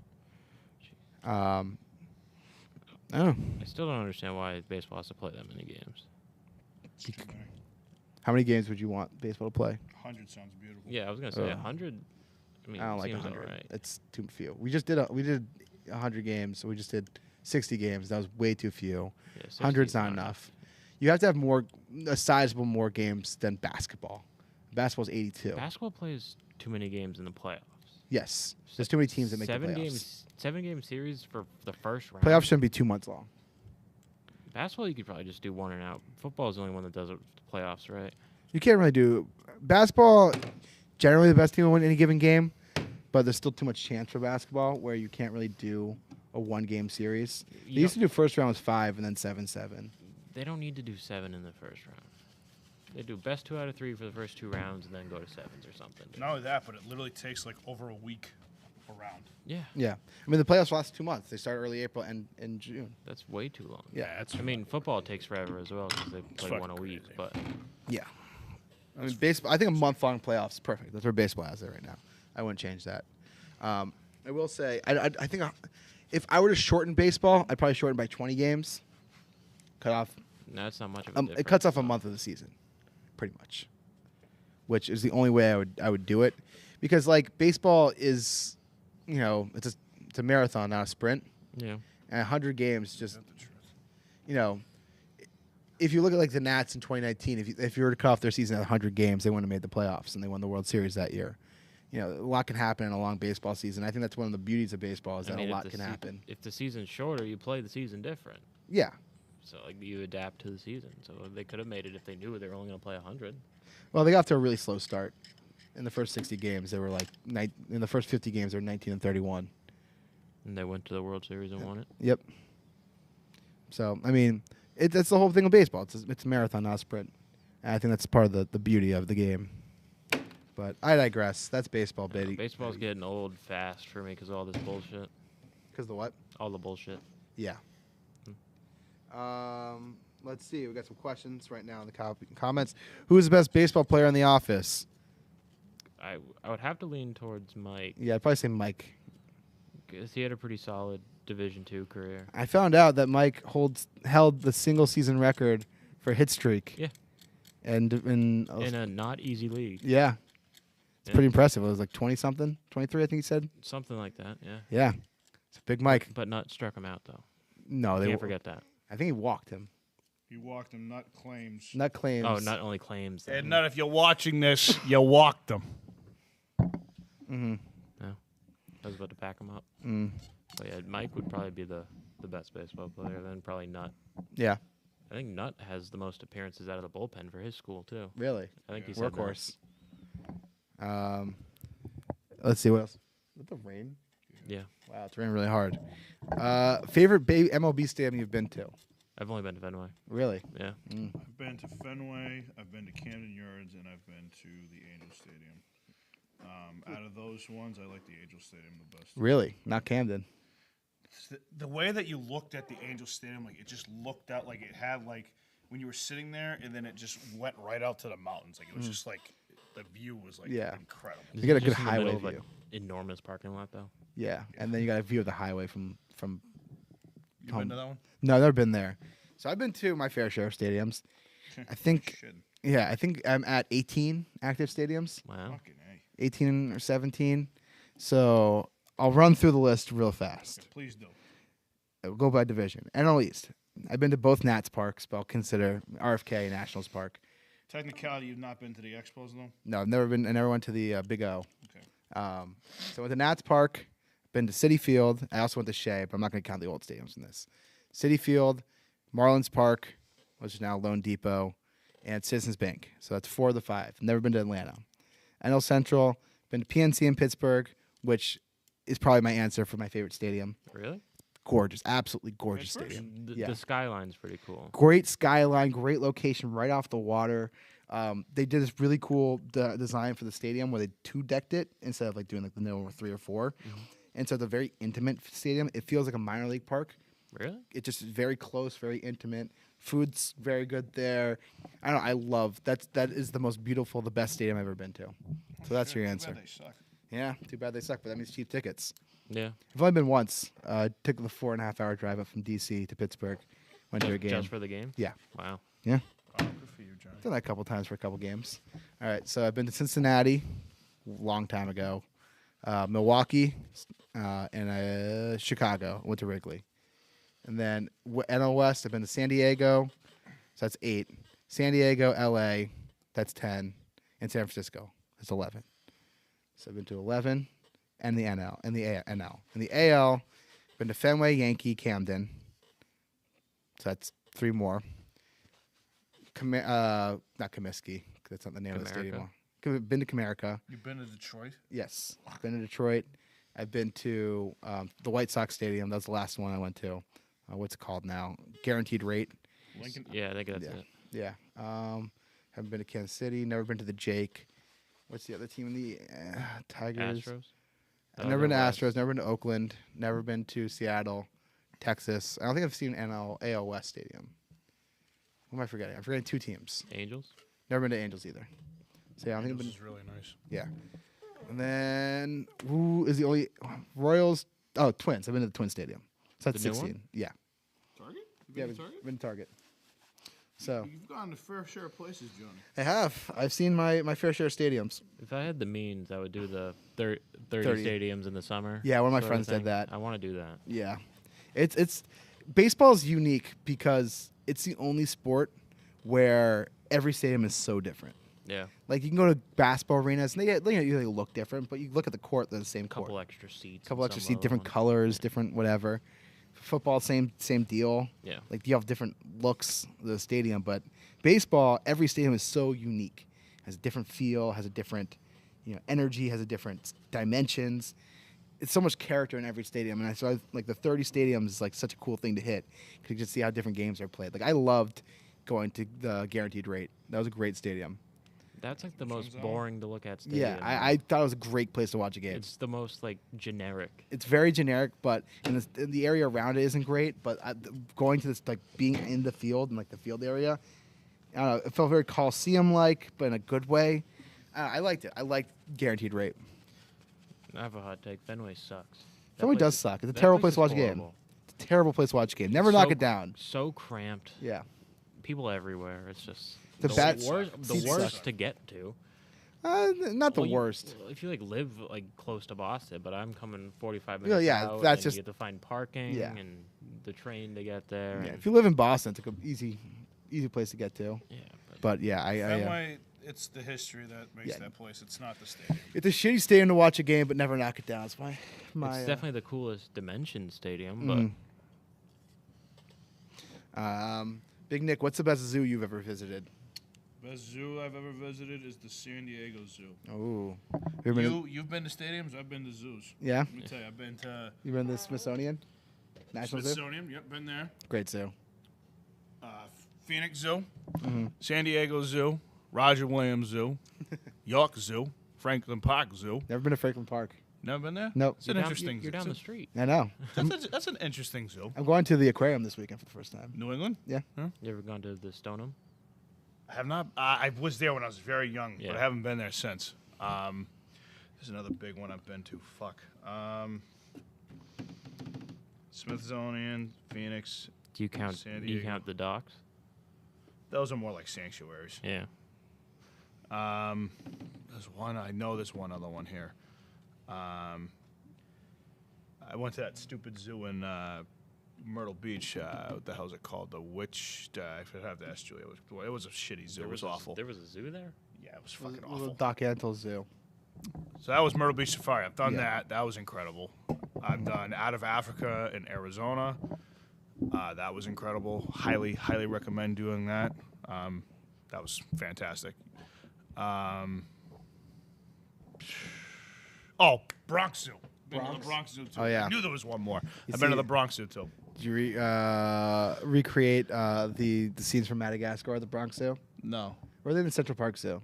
I don't know. I still don't understand why baseball has to play that many games. It's too many. How many games would you want baseball to play? 100 sounds beautiful. Yeah, I was gonna say 100. I mean, I don't like seems 100. alright. It's too few. We did 100 games, so we just did 60 games. That was way too few. Yeah, 100's 60's not enough. You have to have a sizable more games than basketball. Basketball's 82. Basketball plays too many games in the playoffs. Yes. There's too many teams that make the playoffs. 7-game series for the first round. Playoffs shouldn't be 2 months long. Basketball, you could probably just do one and out. Football is the only one that does it the playoffs, right? You can't really do basketball. Generally, the best team will win any given game, but there's still too much chance for basketball where you can't really do a 1-game series. They used to do first round was 5 and then 7-7. They don't need to do 7 in the first round. They do best 2 out of 3 for the first 2 rounds and then go to 7s or something. Not only that, but it literally takes like over a week a round. Yeah. Yeah. I mean, the playoffs last 2 months. They start early April and in June. That's way too long. Yeah. That's I mean, football takes forever as well because they play fucking one a week. crazy. But Yeah. I mean, baseball. I think a month-long playoffs is perfect. That's where baseball has it right now. I wouldn't change that. I will say, I think if I were to shorten baseball, I'd probably shorten by 20 games. Cut off. no, that's not much of a difference. It cuts off a month of the season, pretty much. Which is the only way I would do it, because like baseball is, it's a marathon, not a sprint. Yeah. And 100 games just, That's the truth. If you look at like the Nats in 2019, if you were to cut off their season at 100 games, they wouldn't have made the playoffs and they won the World Series that year. a lot can happen in a long baseball season. I think that's one of the beauties of baseball is that a lot can happen. If the season's shorter, you play the season different. Yeah. So like you adapt to the season. So they could have made it if they knew they were only going to play 100. Well, they got off to a really slow start. In the first 60 games, they were like in the first 50 games, they were 19-31. And they went to the World Series and won it. Yep. So I mean, that's the whole thing of baseball. It's a marathon, not a sprint. And I think that's part of the beauty of the game. But I digress. That's baseball, baby. Baseball's getting old fast for me because of all this bullshit. Because the what? All the bullshit. Yeah. Let's see. We got some questions right now in the comments. Who's the best baseball player in the office? I would have to lean towards Mike. Yeah, I'd probably say Mike. Because he had a pretty solid Division II career. I found out that Mike held the single season record for hit streak. Yeah. And in a not easy league. Yeah. It's pretty impressive. It was like 20-something, 23, I think he said. Something like that, yeah. Yeah. It's a big Mike. But not struck him out, though. No, they can't forget that. I think he walked him. He walked him, not claims. Not claims. Oh, not only claims. And not if you're watching this, you walked them. Mm-hmm. No. I was about to back him up. Mm. But yeah, Mike would probably be the best baseball player, then probably Nut. Yeah. I think Nut has the most appearances out of the bullpen for his school, too. Really? I think he said Workhorse. Let's see what else. Is the rain? Yeah. Wow, it's raining really hard. Favorite MLB stadium you've been to? I've only been to Fenway. Really? Yeah. Mm. I've been to Fenway, I've been to Camden Yards, and I've been to the Angel Stadium. Out of those ones, I like the Angel Stadium the best. Really? Not Camden. The way that you looked at the Angel Stadium, like it just looked out like it had like when you were sitting there, and then it just went right out to the mountains. Like it was just like the view was like incredible. You get a good Just in the middle highway of, view. like, enormous parking lot, though. Yeah, and then you got a view of the highway from. You been to that one? No, I've never been there. So I've been to my fair share of stadiums. I think. Yeah, I think I'm at 18 active stadiums. Wow. Fucking A. 18 or 17. So I'll run through the list real fast. Yeah, please do. We'll go by division. NL East. I've been to both Nats parks, but I'll consider RFK Nationals Park. Technicality, you've not been to the Expos though. No, I've never been. I never went to the Big O. Okay. So I went to Nats Park. Been to Citi Field. I also went to Shea, but I'm not going to count the old stadiums in this. Citi Field, Marlins Park, which is now Lone Depot, and Citizens Bank. So that's 4 of the 5. Never been to Atlanta. NL Central. Been to PNC in Pittsburgh, which is probably my answer for my favorite stadium. Really? Gorgeous, absolutely gorgeous Pittsburgh? stadium. The skyline's pretty cool. Great skyline, great location, right off the water. They did this really cool design for the stadium where they 2-decked it instead of like doing like the normal 3 or 4. Mm-hmm. And so it's a very intimate stadium. It feels like a minor league park. Really? It's just very close, very intimate. Food's very good there. I don't know. I love that is the most beautiful, the best stadium I've ever been to. So that's your answer. Too bad they suck. Yeah, too bad they suck, but that means cheap tickets. Yeah. I've only been once. Took the 4.5-hour drive up from D.C. to Pittsburgh. Went to a game. Just for the game? Yeah. Wow. Yeah. Oh, good for you, Johnny. Done that a couple times for a couple games. All right, so I've been to Cincinnati, long time ago, Milwaukee, and Chicago. Went to Wrigley, and then NL West. I've been to San Diego, so that's 8. San Diego, L.A., that's 10, and San Francisco, that's 11. So I've been to 11, and the NL, and the NL, and the AL. Been to Fenway, Yankee, Camden. So that's 3 more. Not Comiskey. That's not the name of the stadium. Been to Comerica. You've been to Detroit? Yes. Been to Detroit. I've been to the White Sox Stadium. That was the last one I went to. What's it called now? Guaranteed Rate. Lincoln? Yeah, I think that's it. Yeah. Haven't been to Kansas City. Never been to the Jake. What's the other team in the Tigers? Astros? I've never been to Astros. Never been to Oakland. Never been to Seattle, Texas. I don't think I've seen AL West Stadium. What am I forgetting? I'm forgetting 2 teams. Angels? Never been to Angels either. So yeah, I don't think I've been. This is really nice. Yeah. And then who is the only Royals? Oh, Twins. I've been to the Twin Stadium. So that's The new 16. one? Yeah. Target? Yeah, I've been to Target. So You've gone to fair share of places, Johnny. I have. I've seen my fair share of stadiums. If I had the means, I would do the 30 stadiums in the summer. Yeah, one of my sort friends did thing. that. I want to do that. Yeah. It's baseball's unique because it's the only sport where every stadium is so different. Yeah. Like you can go to basketball arenas and they look different, but you look at the court, they're the same court. Couple extra seats. Couple in extra some seats, of the different ones. colors, different whatever. Football, same deal. Yeah. Like you have different looks the stadium, but baseball, every stadium is so unique. Has a different feel, has a different, energy, has a different dimensions. It's so much character in every stadium, and so like the 30 stadiums is like such a cool thing to hit because you just see how different games are played. Like I loved going to the Guaranteed Rate. That was a great stadium. That's like the most boring to look at stadium. Yeah, I thought it was a great place to watch a game. It's the most like generic. It's very generic, but in the area around it isn't great. But going to this, like being in the field and like the field area, I don't know, it felt very Coliseum-like, but in a good way. I liked it. I liked Guaranteed Rate. I have a hot take. Fenway sucks. That Fenway place does is- suck. It's a that terrible place is to watch a game. horrible. It's a terrible place to watch a game. Never knock it down. So cramped. Yeah. People everywhere. It's just The bad worst. The seats worst suck. to get to. Not the Well, worst. If you live close to Boston, but I'm coming 45 minutes yeah, out, that's and just- you get to find parking Yeah. and the train to get there. Yeah, and- if you live in Boston, it's like an easy place to get to. yeah, But yeah, Fenway, it's the history that makes Yeah. that place. It's not the stadium. it's a shitty stadium to watch a game, but never knock it down. It's my. it's definitely the coolest dimension stadium, Big Nick, what's the best zoo you've ever visited? Best zoo I've ever visited is the San Diego Zoo. Oh, You've been to stadiums. I've been to zoos. Yeah, Let me tell you, I've been to you've been to the Smithsonian National Zoo. Smithsonian. Yep, been there. Great zoo. Phoenix Zoo. San Diego Zoo, Roger Williams Zoo, York Zoo, Franklin Park Zoo. Never been to Franklin Park. Never been there? Nope. It's an interesting You're down zoo. the street. I know. That's an interesting zoo. I'm going to the aquarium this weekend for the first time. New England? Yeah. You ever gone to the Stoneham? I have not. I was there when I was very young, but Yeah. I haven't been there since. There's another big one I've been to. Fuck. Smithsonian, Phoenix. Do you count? San Do you Diego. count the docks? Those are more like sanctuaries. Yeah. There's one. I know there's one other one here. I went to that stupid zoo in Myrtle Beach. What the hell is it called? The Witch. I have to ask Julia. It was a shitty zoo. It was awful. There was a zoo there. Yeah, it was fucking Little awful. Doc Antle Zoo. So that was Myrtle Beach Safari. I've done Yeah. that. That was incredible. I've done Out of Africa in Arizona. That was incredible. Highly, highly recommend doing that. That was fantastic. Bronx Zoo. Been to the Bronx Zoo too. Oh, yeah. I knew there was one more. I've see- been to the Bronx Zoo too. Did you recreate the scenes from Madagascar at the Bronx Zoo? No, Or are they in the Central Park Zoo?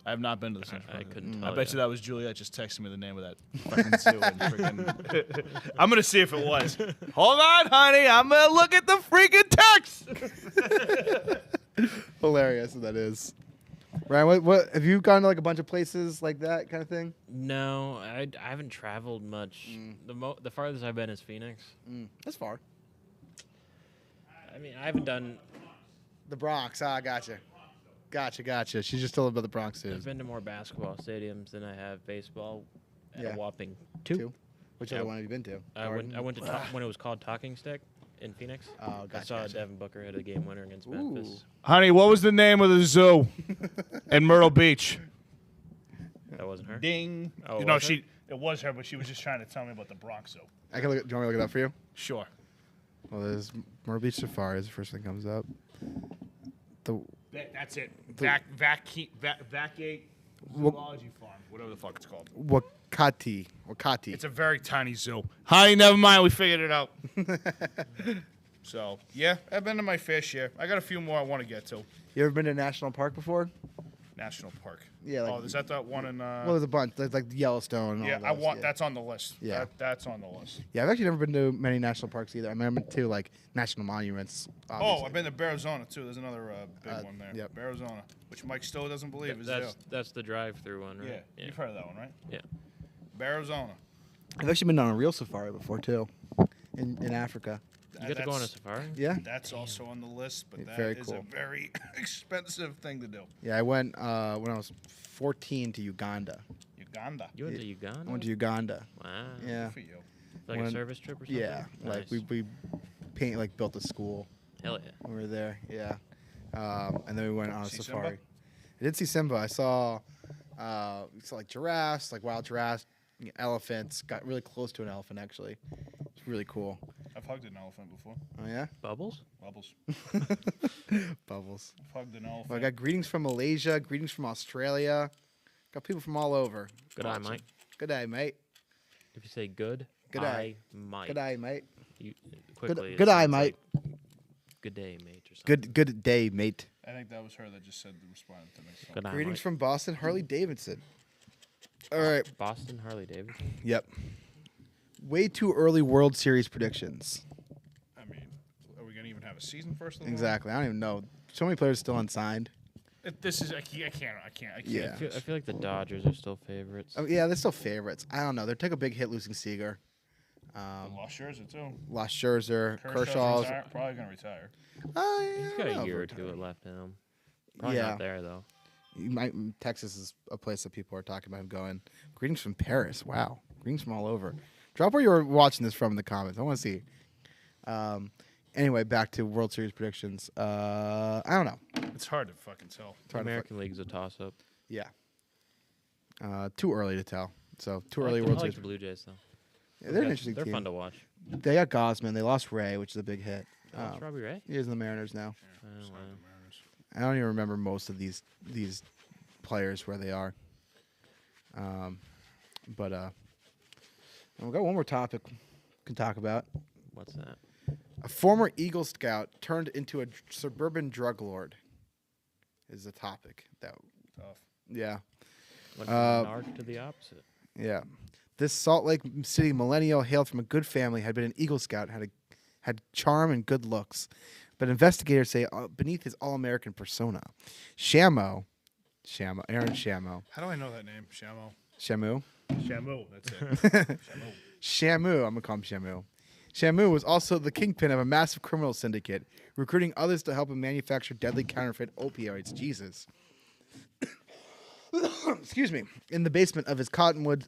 I have not been to the Central I Park. couldn't I tell bet you that was Juliet just texting me the name of that fucking zoo. And freaking I'm gonna see if it was. Hold on, honey. I'm gonna look at the freaking text. Hilarious, that is. Ryan, what have you gone to like a bunch of places like that kind of thing? No, I haven't traveled much. The farthest I've been is Phoenix. That's far. I mean, I haven't done. The Bronx. Gotcha. Gotcha. She's just told about the Bronx Zoo. I've been to more basketball stadiums than I have baseball. At Yeah. a whopping two. Which Yeah. other one have you been to? I went to when it was called Talking Stick in Phoenix. Oh, I gotcha. saw Devin Booker hit a game winner against Memphis. Honey, what was the name of the zoo in Myrtle Beach? That wasn't her. Ding. Oh, no, was it? it was her, but she was just trying to tell me about the Bronx Zoo. I can look. Do you want me to look it up for you? Sure. Well, there's Myrtle Beach Safari is the first thing that comes up. That's it. Vacate Zoology Farm, whatever the fuck it's called. Wakati. It's a very tiny zoo. Honey, never mind. We figured it out. So, yeah, I've been to my fair share. I got a few more I want to get to. You ever been to National Park before? National Park. Yeah, like- oh, is that one in? Well, there's a bunch. There's like Yellowstone. And yeah, all I those, want. Yeah. That's on the list. Yeah. That's on the list. Yeah, I've actually never been to many national parks either. I mean, I've been to like national monuments. Oh, Obviously. I've been to Arizona too. There's another big one there. yep. Arizona, which Mike still doesn't believe is That's the drive-through one, there. right? Yeah, you've heard of that one, right? Yeah. Arizona. I've actually been on a real safari before too, in Africa. You get to go on a safari? Yeah. That's also on the list, but that Very is cool. a very expensive thing to do. Yeah, I went when I was 14 to Uganda. Uganda. You went to Uganda? I went to Uganda. Wow. Yeah. Good for you. Like When- a service trip or something? Yeah, like Nice. we built a school Hell yeah. when we were there. Yeah, and then we went on a See safari. I did see Simba. I saw like giraffes, like wild giraffes, elephants. Got really close to an elephant actually. It's really cool. I've hugged an elephant before. Oh yeah, Bubbles? Bubbles. bubbles. I've hugged an elephant. Well, I got greetings from Malaysia, greetings from Australia. Got people from all over. Good eye, Mike. Good day, mate. If you say good, Good eye, Mike. Good day, mate. You, quickly, it good eye, sounds mate. like, good day, mate, or something. Good day, mate. I think that was her that just said responded to me. So. Good eye, Greetings Mike. from Boston, Harley Davidson. All right. Boston, Harley Davidson. Yep. Way too early World Series predictions. I mean, are we gonna even have a season first of all? Exactly. I don't even know. So many players still unsigned. This is I can't. Yeah. I feel like the Dodgers are still favorites. Oh, yeah, they're still favorites. I don't know. They took a big hit losing Seager. Lost Scherzer too. Lost Scherzer. Kershaw's Kershaw's. probably gonna retire. He's got a year or two left in him. Probably Yeah. not there though. Texas is a place that people are talking about him going. Greetings from Paris. Wow. Greetings from all over. Drop where you're watching this from in the comments. I want to see. Anyway, back to World Series predictions. I don't know. It's hard to fucking tell. The American League's a toss-up. Yeah. Too early to tell. So too I early like World the Series. Blue Jays though. Yeah, they're an interesting They're team. fun to watch. They got Gosman. They lost Ray, which is a big hit. That's Robbie Ray. He is in the Mariners now. Oh, wow. I don't even remember most of these players where they are. But we've got one more topic we can talk about. What's that? A former Eagle Scout turned into a suburban drug lord is the topic. Tough. Yeah. Went from the narc to the opposite. Yeah. This Salt Lake City millennial hailed from a good family, had been an Eagle Scout, had charm and good looks. But investigators say beneath his all-American persona, Aaron Shamo. How do I know that name? Shamo. Shamu? Shamu. That's it. Shamu. I'm going to call him Shamu. Shamu was also the kingpin of a massive criminal syndicate, recruiting others to help him manufacture deadly counterfeit opioids. Jesus. Excuse me. In the basement of his Cottonwood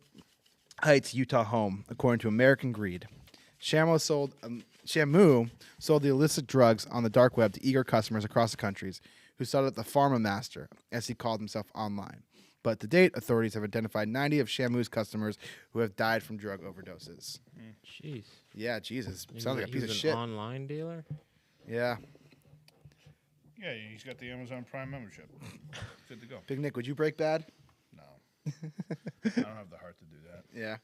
Heights, Utah home, according to American Greed. Shamu sold the illicit drugs on the dark web to eager customers across the countries who sought out the Pharma Master, as he called himself online. But to date, authorities have identified 90 of Shamu's customers who have died from drug overdoses. Jeez. Yeah, Jesus. He Sounds was like a piece of an shit. online dealer. Yeah. Yeah, he's got the Amazon Prime membership. Good to go. Big Nick, would you break bad? No. I don't have the heart to do that. Yeah.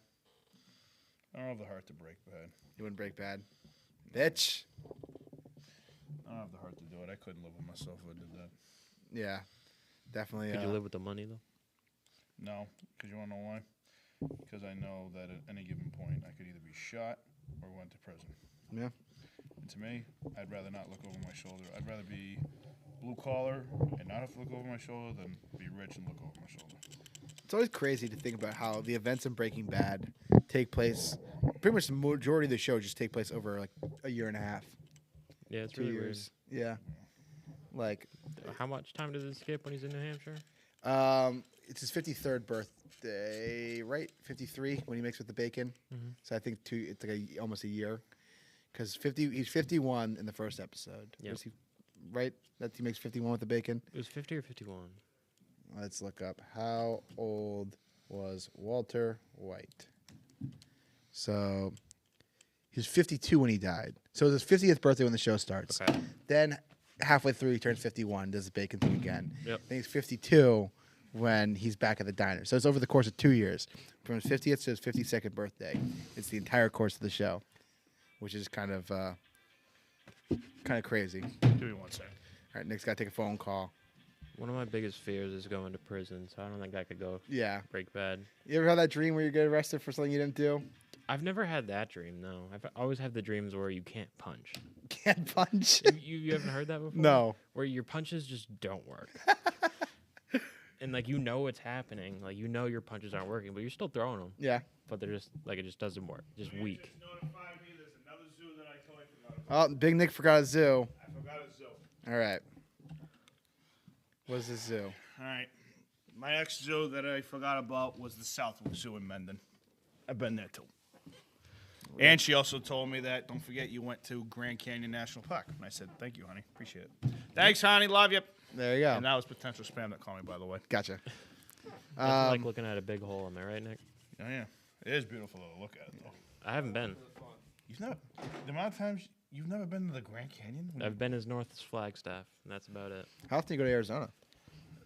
I don't have the heart to break bad. You wouldn't break bad. Bitch. I don't have the heart to do it. I couldn't live with myself if I did that. Yeah. Definitely. Could you live with the money though? No, because you want to know why? Because I know that at any given point I could either be shot or went to prison. Yeah. And to me, I'd rather not look over my shoulder. I'd rather be blue collar and not have to look over my shoulder than be rich and look over my shoulder. It's always crazy to think about how the events in Breaking Bad take place. Pretty much the majority of the show just take place over like a year and a half. Yeah, it's 2 really years. Yeah. Like, weird. How much time does it skip when he's in New Hampshire? it's his 53rd birthday, right? 53 when he makes with the bacon. Mm-hmm. So I think it's like almost a year. Because he's 51 in the first episode. Yep. Is he right? That he makes 51 with the bacon? It was 50 or 51. Let's look up. How old was Walter White? So he was 52 when he died. So it was his 50th birthday when the show starts. Okay. Then halfway through, he turns 51, does the bacon thing again. Yep. Then he's 52 when he's back at the diner. So it's over the course of 2 years. From his 50th to his 52nd birthday. It's the entire course of the show, which is kind of crazy. Give me 1 second. All right, Nick's got to take a phone call. One of my biggest fears is going to prison, so I don't think I could go Yeah. break bad. You ever had that dream where you get arrested for something you didn't do? I've never had that dream, no. I've always had the dreams where you can't punch. Can't punch? You haven't heard that before? No. Where your punches just don't work. And, like, you know it's happening. Like, you know your punches aren't working, but you're still throwing them. Yeah. But they're just, like, it just doesn't work. Just weak. Just notified me there's another zoo that I totally forgot about. Oh, Big Nick forgot a zoo. I forgot a zoo. All right. What's the zoo? All right. My ex zoo that I forgot about was the Southwood Zoo in Mendon. I've been there too. And she also told me that, don't forget, you went to Grand Canyon National Park. And I said, thank you, honey. Appreciate it. Thanks, honey. Love you. There you go. And that was potential spam that called me, by the way. Gotcha. That's like looking at a big hole. Am I right, Nick? Oh yeah, it is beautiful to look at. Though. I haven't been. You've never the amount of times you've never been to the Grand Canyon. I've been as north as Flagstaff, and that's about it. How often do you go to Arizona?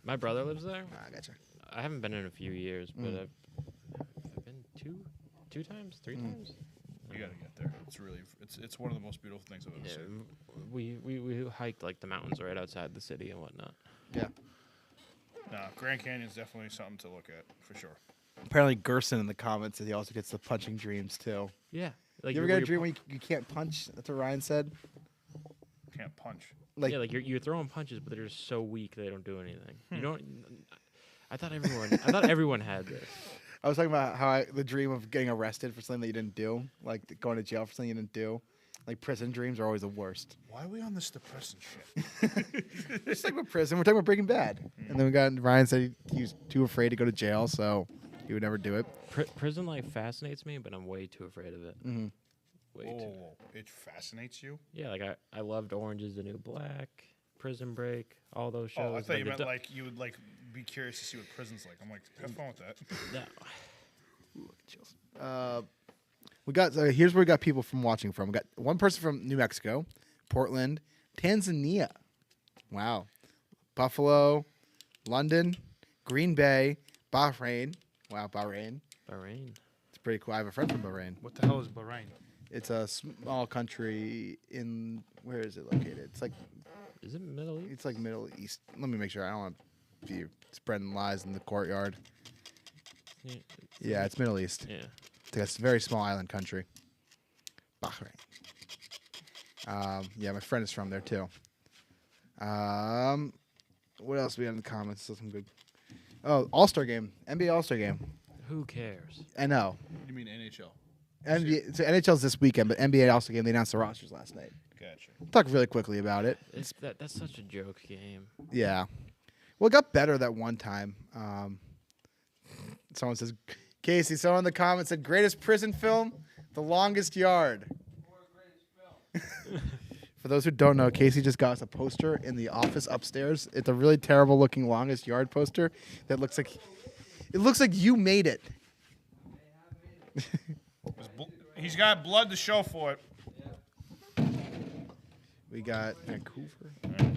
My brother lives there. I gotcha. I haven't been in a few years, but I've been two times, 3 times. You gotta get there. It's really it's one of the most beautiful things I've ever seen. We hiked like the mountains right outside the city and whatnot. Yeah. No, Grand Canyon's definitely something to look at for sure. Apparently, Gerson in the comments said he also gets the punching dreams too. Yeah. Like You ever get a dream when you can't punch? That's what Ryan said. Can't punch. Like, yeah, like you're throwing punches, but they're just so weak they don't do anything. You don't. I thought everyone had this. I was talking about how the dream of getting arrested for something that you didn't do, like going to jail for something you didn't do. Like prison dreams are always the worst. Why are we on this depressing shit? Just like with prison, we're talking about Breaking Bad, and then Ryan said he was too afraid to go to jail, so he would never do it. Prison life fascinates me, but I'm way too afraid of it. Mm-hmm. Way Whoa, too. whoa, whoa. It fascinates you? Yeah, like I loved Orange Is the New Black, Prison Break, all those shows. Oh, I thought you meant the like you would like be curious to see what prison's like. I'm like, have fun with that. No. We got here's where we got people from watching from. We got one person from New Mexico, Portland, Tanzania, wow, Buffalo, London, Green Bay, Bahrain. Wow, Bahrain. It's pretty cool. I have a friend from Bahrain. What the hell is Bahrain? It's a small country in where is it located? It's like Is it Middle East? It's like Middle East. Let me make sure. I don't want to be spreading lies in the courtyard. Yeah, it's Middle East. Yeah. It's a very small island country. Bahrain. Yeah, my friend is from there too. What else we got in the comments? Some good. Oh, All-Star game. NBA All-Star game. Who cares? I know. You mean NHL? NBA, so NHL's this weekend, but NBA All-Star game, they announced the rosters last night. Gotcha. Talk really quickly about it. That's such a joke game. Yeah. Well, it got better that one time. Someone says, Casey, someone in the comments said, greatest prison film, The Longest Yard. For those who don't know, Casey just got us a poster in the office upstairs. It's a really terrible looking Longest Yard poster that looks like you made it. He's got blood to show for it. We got Vancouver.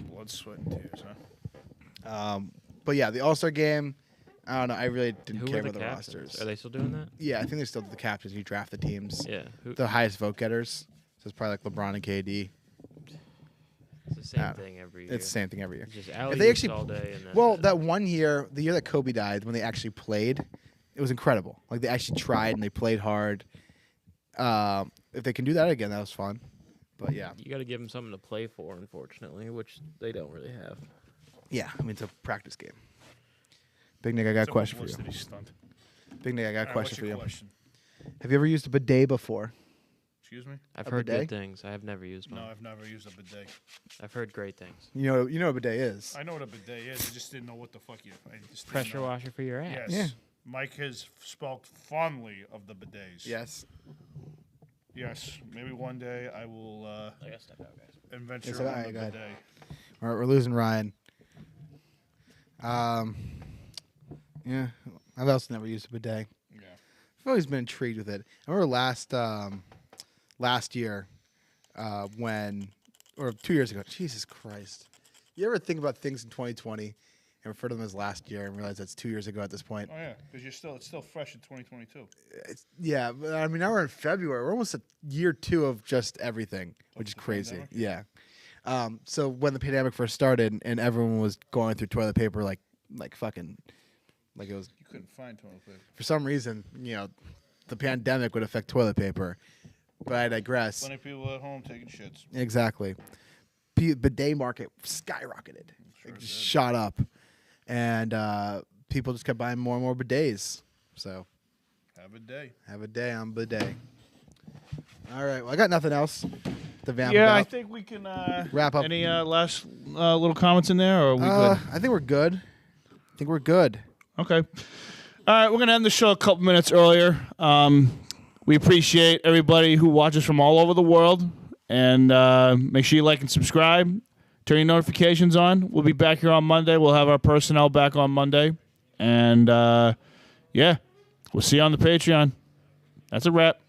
Blood, sweat, and tears, huh? But yeah, the All-Star game, I don't know. I really didn't Who care are the about the captains? rosters. Are they still doing that? Yeah, I think they still do the captains. You draft the teams. Yeah. Who, The highest vote getters. So it's probably like LeBron and KD. it's the same thing every year. It's the same thing every year. It's just If alley they actually, all day. And then well, that one year, the year that Kobe died, when they actually played, it was incredible. Like they actually tried and they played hard. If they can do that again, that was fun. But yeah, you got to give them something to play for, unfortunately, which they don't really have. yeah. I mean, it's a practice game. Big Nick, I got a question for you. Publicity stunt. Big Nick, I got a All right, question what's for your you. question? Have you ever used a bidet before? Excuse me? I've A heard bidet? good things. I have never used one. No, I've never used a bidet. I've heard great things. You know what a bidet is. I know what a bidet is. I just didn't know what the fuck you. I just didn't Pressure know. washer for your ass. Yes. Yeah. Mike has spoke fondly of the bidets. Yes. Yes. Maybe one day I will I gotta step out, guys. adventure Yes, on alright, the go ahead. bidet. All right, we're losing Ryan. Yeah. I've also never used a bidet. Yeah. I've always been intrigued with it. I remember last year, or 2 years ago. Jesus Christ! You ever think about things in 2020 and refer to them as last year and realize that's 2 years ago at this point? Oh yeah, because it's still fresh in 2022. Yeah, but I mean now we're in February. We're almost at year 2 of just everything, which is the crazy. pandemic? Yeah. So when the pandemic first started and everyone was going through toilet paper like fucking, like it was You couldn't find toilet paper. for some reason, the pandemic would affect toilet paper. But I digress. Plenty of people at home taking shits. Exactly. Bidet market skyrocketed. Sure It did. just shot up. And people just kept buying more and more bidets. So Have a day. have a day on bidet. All right. Well, I got nothing else to vamp Yeah, I about. think we can Wrap up. Any last little comments in there, or are we good? I think we're good. Okay. All right, we're going to end the show a couple minutes earlier. We appreciate everybody who watches from all over the world. And make sure you like and subscribe. Turn your notifications on. We'll be back here on Monday. We'll have our personnel back on Monday. And, yeah, we'll see you on the Patreon. That's a wrap.